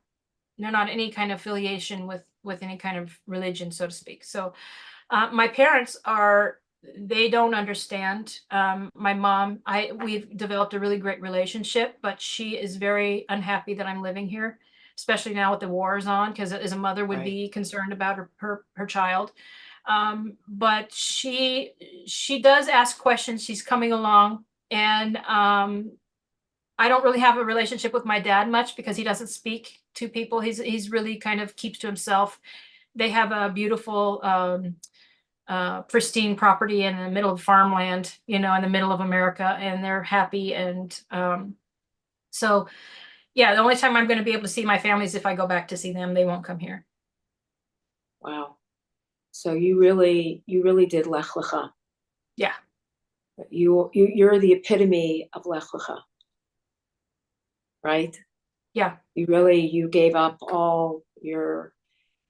any kind of affiliation with any kind of religion, so to speak. So my parents they don't understand. My mom, we've developed a really great relationship, but she is very unhappy that I'm living here, especially now with the wars on, because as a mother would be concerned about her child. But she does ask questions. She's coming along, and I don't really have a relationship with my dad much because he doesn't speak to people. He's really kind of keeps to himself. They have a beautiful, pristine property in the middle of farmland, in the middle of America, and they're happy. And so, yeah, the only time I'm going to be able to see my family is if I go back to see them. They won't come here. Wow. So you really did Lech Lecha. Yeah. You're the epitome of Lech Lecha. Right? Yeah. You gave up all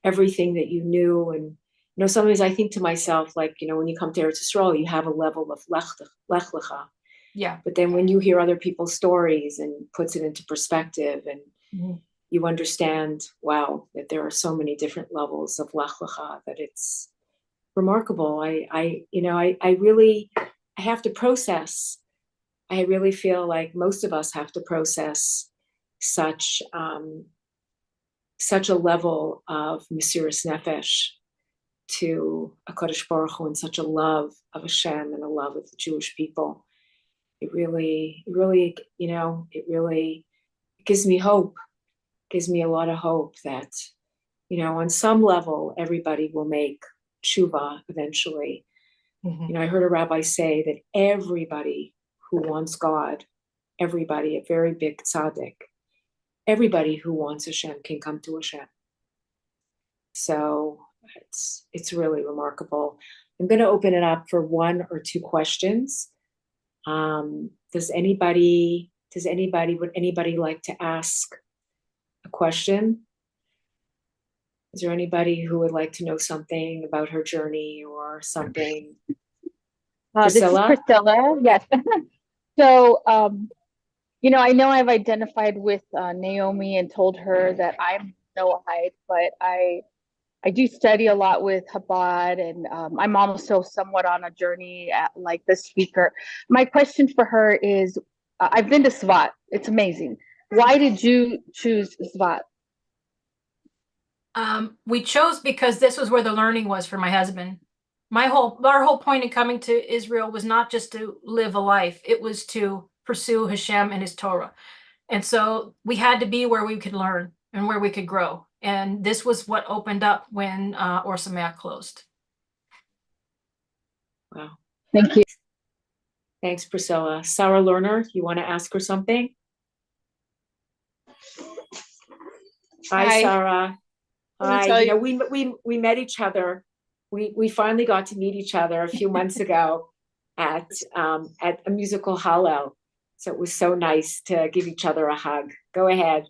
everything that you knew. And, sometimes I think to myself, like, when you come to Eretz Yisrael, you have a level of Lech Lecha. Yeah. But then when you hear other people's stories and puts it into perspective and you understand, wow, that there are so many different levels of Lech Lecha, that it's remarkable. I have to process. I really feel like most of us have to process such a level of Mesiras Nefesh to HaKadosh Baruch Hu, and such a love of Hashem and a love of the Jewish people. It really, it gives me hope, gives me a lot of hope that, on some level, everybody will make tshuva eventually. I heard a rabbi say that everybody who wants God, everybody, a very big tzaddik, everybody who wants Hashem can come to Hashem. So it's really remarkable. I'm going to open it up for one or two questions. Would anybody like to ask a question? Is there anybody who would like to know something about her journey or something? Priscilla? This is Priscilla. Yes. So, I know I've identified with Naomi and told her that I'm Noahide, but I I do study a lot with Chabad, and I'm also somewhat on a journey like the speaker. My question for her is, I've been to Svat. It's amazing. Why did you choose Svat? We chose because this was where the learning was for my husband. Our whole point in coming to Israel was not just to live a life, it was to pursue Hashem and his Torah. And so we had to be where we could learn and where we could grow. And this was what opened up when Or Sameach closed. Wow. Thank you. Thanks, Priscilla. Sarah Lerner, you want to ask her something? Hi, Sarah. Hi. You know, we met each other. We finally got to meet each other a few months ago at a musical Hallel. So it was so nice to give each other a hug. Go ahead.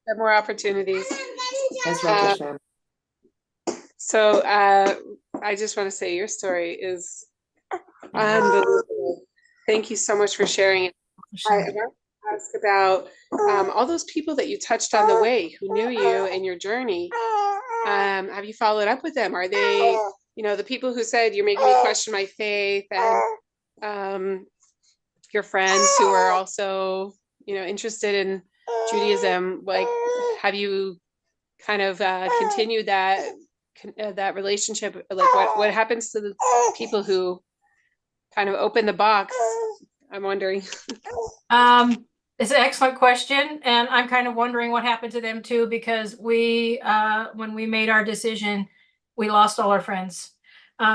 Have more opportunities. So I just want to say your story is unbelievable. Thank you so much for sharing it. I want to ask about all those people that you touched on the way who knew you and your journey. Have you followed up with them? Are they, you know, the people who said you're making me question my faith, and your friends who are also, you know, interested in Judaism? Like, have you kind of continued that relationship? Like, what happens to the people who kind of open the box? I'm wondering. It's an excellent question, and I'm kind of wondering what happened to them too, because we, when we made our decision, we lost all our friends.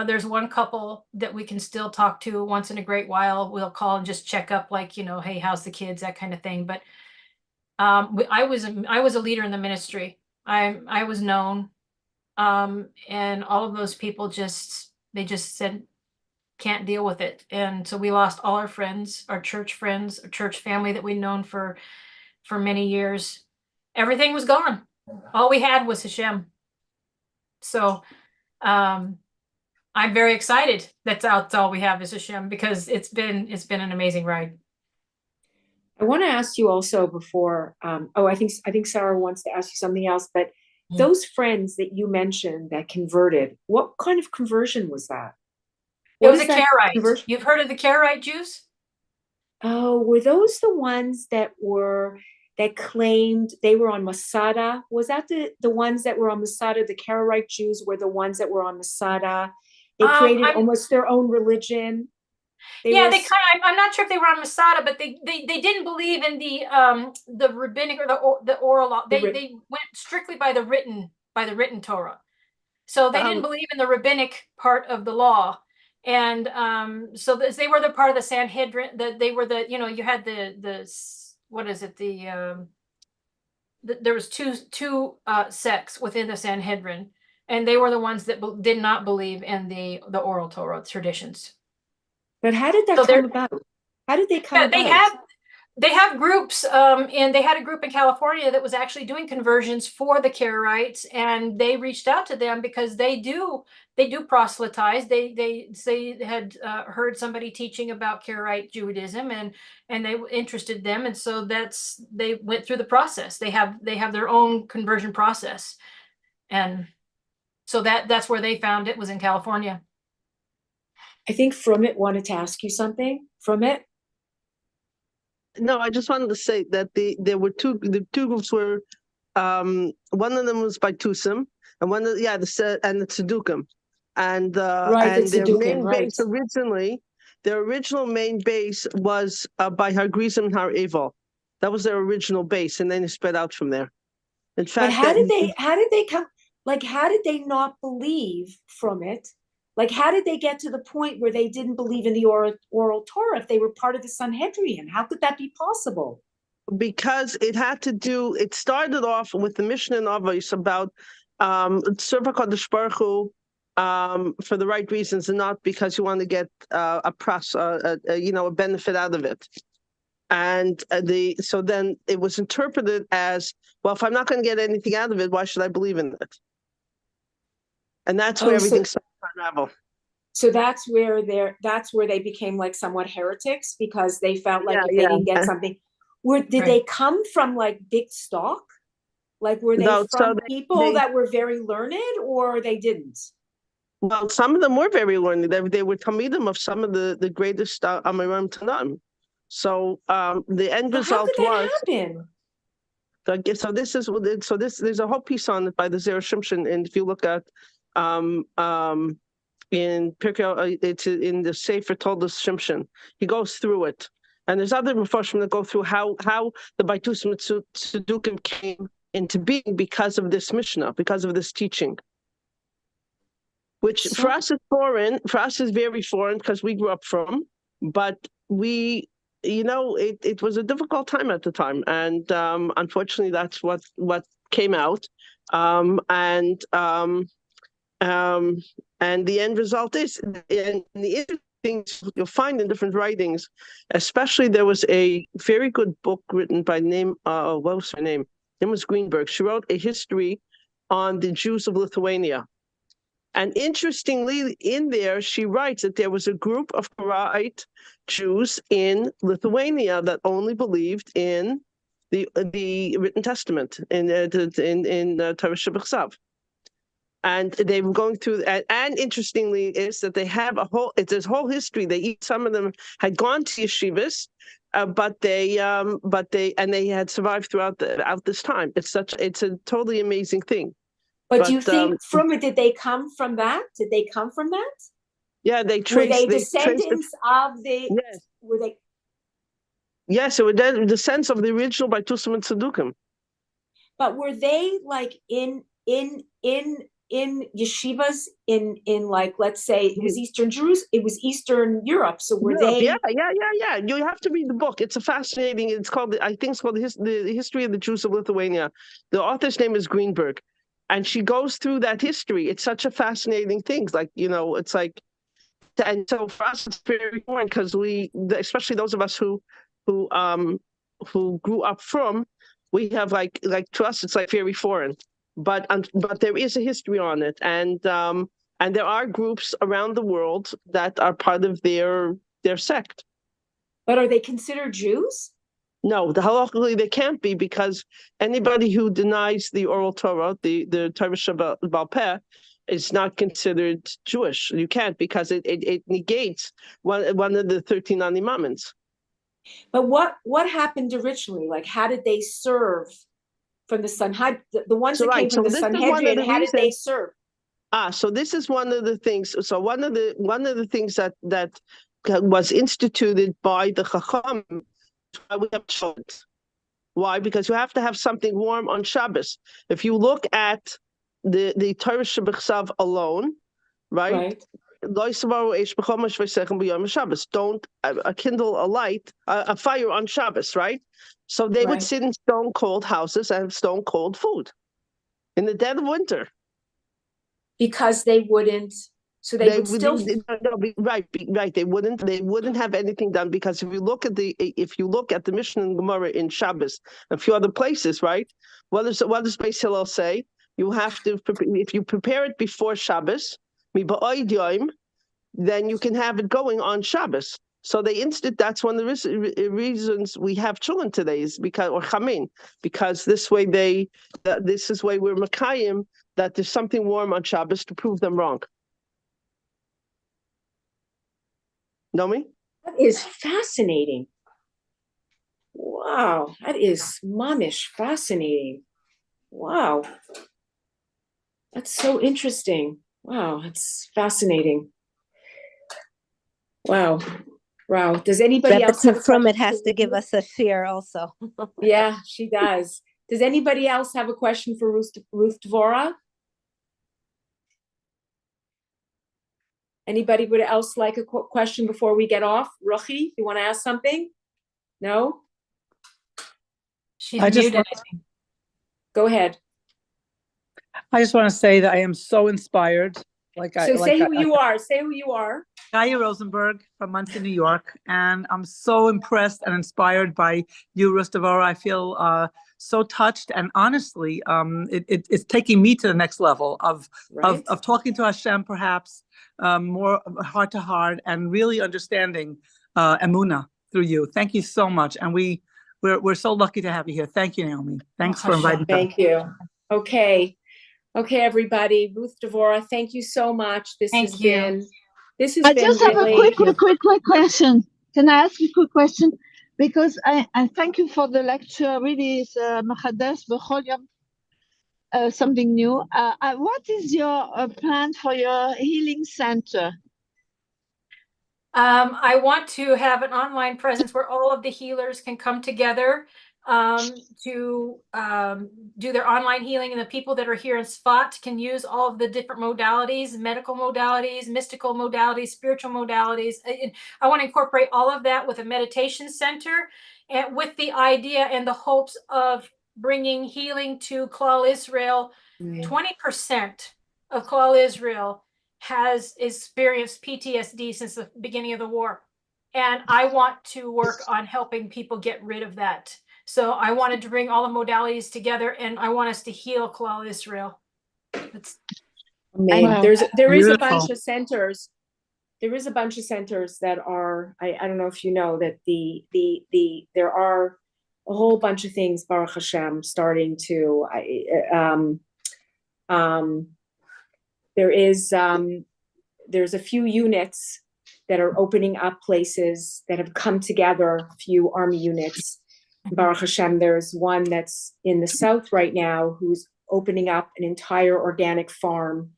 There's one couple that we can still talk to once in a great while. We'll call and just check up, like, you know, hey, how's the kids, that kind of thing. But I was a leader in the ministry. I was known, and all of those people they just said, can't deal with it. And so we lost all our friends, our church family that we'd known for many years. Everything was gone. All we had was Hashem. So I'm very excited that's all we have is Hashem, because it's been an amazing ride. I want to ask you also before, I think Sarah wants to ask you something else, but those friends that you mentioned that converted, what kind of conversion was that? It was a Karaite. You've heard of the Karaite Jews? Oh, were those the ones that claimed they were on Masada? Was that the ones that were on Masada? The Karaite Jews were the ones that were on Masada. They created almost their own religion. I'm not sure if they were on Masada, but they didn't believe in the rabbinic or the oral law. They went strictly by the written Torah. So they didn't believe in the rabbinic part of the law. And so they were the part of the Sanhedrin. They were you had the what is it? There was two sects within the Sanhedrin, and they were the ones that did not believe in the oral Torah traditions. But how did that come about? How did they come about? They have groups, and they had a group in California that was actually doing conversions for the Karaites, and they reached out to them because they do proselytize. They had heard somebody teaching about Karaite Judaism, and they interested them, and so they went through the process. They have their own conversion process, and so that's where they found it, was in California. I think Frumit wanted to ask you something. Frumit? No, I just wanted to say that there were the two groups were, one of them was by Tusim, and the Tzedukim, and their main base originally, their original main base was by Har Grizim and Har Eval. That was their original base, and then it spread out from there. In fact, but how did they come? Like, how did they not believe from it? Like, how did they get to the point where they didn't believe in the oral Torah if they were part of the Sanhedrin? How could that be possible? Because it started off with the Mishnah and Avos about Tzurva Kodesh Baruch Hu, for the right reasons and not because you want to get a benefit out of it. And so then it was interpreted as, well, if I'm not going to get anything out of it, why should I believe in it? And that's where everything started to unravel. So that's where they became like somewhat heretics, because they felt like if they didn't get something. Did they come from like big stock? Like, were they No, so from people they that were very learned, or they didn't? well, some of them were very learned. They were Talmidim of some of the greatest Amiram Tanam. So the end So how result could that was. happen? So this is so this there's a whole piece on it by the Zera Shimshon, and if you look at in Pirkei, it's in the Sefer Toldos Shimshon, he goes through it, and there's other Mefarshim that go through how the Baitus Tzedukim came into being because of this Mishnah, because of this teaching, which for us is foreign. For us is very foreign because we grew up from, but we. It was a difficult time at the time, and unfortunately, that's what came out. And the end result is, and the interesting things you'll find in different writings, especially there was a very good book written by what was her name? It was Greenberg. She wrote a history on the Jews of Lithuania. And interestingly, in there, she writes that there was a group of Karaite Jews in Lithuania that only believed in the written testament in Torah Shebechsav. And they were going through, and interestingly is that they have it's this whole history. Some of them had gone to yeshivas, but they had survived throughout this time. It's a totally amazing thing. But do you think did they come from that? Did they come from that? Yeah, Were they descendants of the? Yes. Were they? Yes, so the sense of the original by Tusim and Tzedukim. But were they like in yeshivas in like, let's say it was Eastern Jerusalem, it was Eastern Europe. So were they? Yeah. You have to read the book. It's a fascinating. It's called the History of the Jews of Lithuania. The author's name is Greenberg. And she goes through that history. It's such a fascinating thing. Like, it's like, and so for us, it's very important because especially those of us who grew up from, we have like to us, it's like very foreign. But there is a history on it, and there are groups around the world that are part of their sect. But are they considered Jews? No, halachically they can't be, because anybody who denies the oral Torah, the Torah Shebaal Peh, is not considered Jewish. You can't, because it negates one of the 13 animaments. But what happened originally? Like, how did they serve from the Sanhedrin? The ones that came from the Sanhedrin, how did they serve? So this is one of the things. So one of the things that was instituted by the Chacham. Why we have children. Why? Because you have to have something warm on Shabbos. If you look at the Torah Shebechsav alone, right? Don't kindle a fire on Shabbos, right? So they would sit in stone cold houses and have stone cold food in the dead of winter. Because they wouldn't. So they would still right. They wouldn't have anything done, because if you look at the Mishnah and Gemara in Shabbos and a few other places, right? What does Beis Hillel say? You have to, if you prepare it before Shabbos, then you can have it going on Shabbos. So that's one of the reasons we have children today, is because this way we're Makayim, that there's something warm on Shabbos to prove them wrong. Know me? That is fascinating. Wow, that is mamish fascinating. Wow. That's so interesting. Wow, that's fascinating. Wow. Does anybody else have from it has to give us a share also. Yeah, she does. Does anybody else have a question for Ruth Devorah? Anybody would else like a question before we get off? Ruchi, you want to ask something? No? She's muted. Go ahead. I just want to say that I am so inspired. Say who you are. Say who you are. Gaia Rosenberg from Muncie, New York. And I'm so impressed and inspired by you, Ruth Devorah. I feel so touched, and honestly, it's taking me to the next level of talking to Hashem, perhaps more heart to heart, and really understanding Emunah through you. Thank you so much. And we we're so lucky to have you here. Thank you, Naomi. Thanks for Hashem. inviting us. Thank you. Okay. Okay, everybody. Ruth, Devorah, thank you so much. This Thank has you. been I just have a really quick question. Can I ask you a quick question? Because I thank you for the lecture. Really, is Machadesh B'chol Yom, something new. What is your plan for your healing center? I want to have an online presence where all of the healers can come together to do their online healing, and the people that are here in Sfat can use all of the different modalities, medical modalities, mystical modalities, spiritual modalities. I want to incorporate all of that with a meditation center, and with the idea and the hopes of bringing healing to Klal Israel. 20% of Klal Israel has experienced PTSD since the beginning of the war. And I want to work on helping people get rid of that. So I wanted to bring all the modalities together, and I want us to heal Klal Israel. amazing. Wow. There is a Beautiful. bunch of centers. There is a bunch of centers that are, I don't know if you know that there are a whole bunch of things, Baruch Hashem, starting to there's a few units that are opening up places that have come together, a few army units. Baruch Hashem, there's one that's in the south right now who's opening up an entire organic farm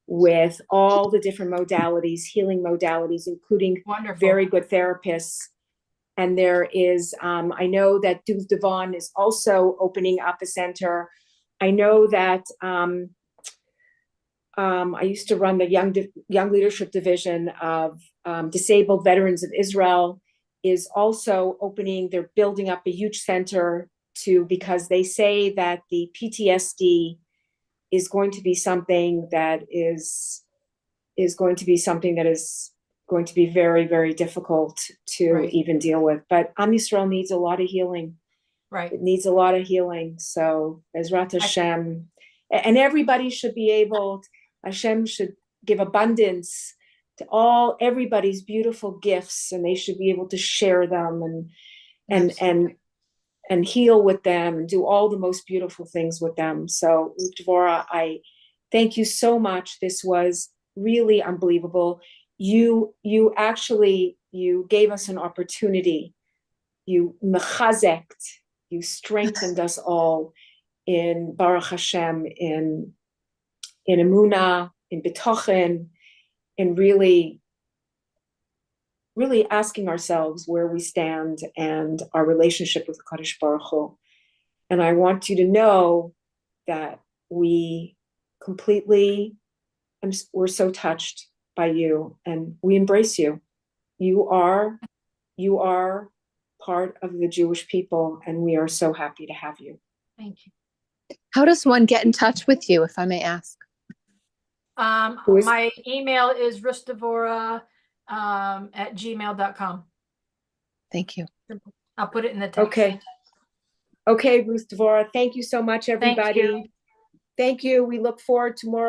with all the different modalities, healing modalities, including Wonderful. very good therapists. And there is, I know that Devon is also opening up a center. I know that I used to run the young leadership division of disabled veterans of Israel is also opening, they're building up a huge center because they say that the PTSD is going to be something that is going to be very, very difficult to Right. even deal with. But Am Yisrael needs a lot of healing. Right. It needs a lot of healing. So Bezrat Hashem, and everybody should be able, Hashem should give abundance to everybody's beautiful gifts, and they should be able to share them and heal with them and do all the most beautiful things with them. So Devorah, I thank you so much. This was really unbelievable. You gave us an opportunity. You mechazekt, you strengthened us all in Baruch Hashem, in Emunah, in B'tochen, and really asking ourselves where we stand and our relationship with Kadosh Baruch Hu. And I want you to know that we're so touched by you, and we embrace you. You are part of the Jewish people, and we are so happy to have you. Thank you. How does one get in touch with you, if I may ask? My email is rushdevora@gmail.com. Thank you. I'll put it in the text. Okay, Ruth Devorah, thank you so much, everybody. Thank you. Thank you. We look forward to more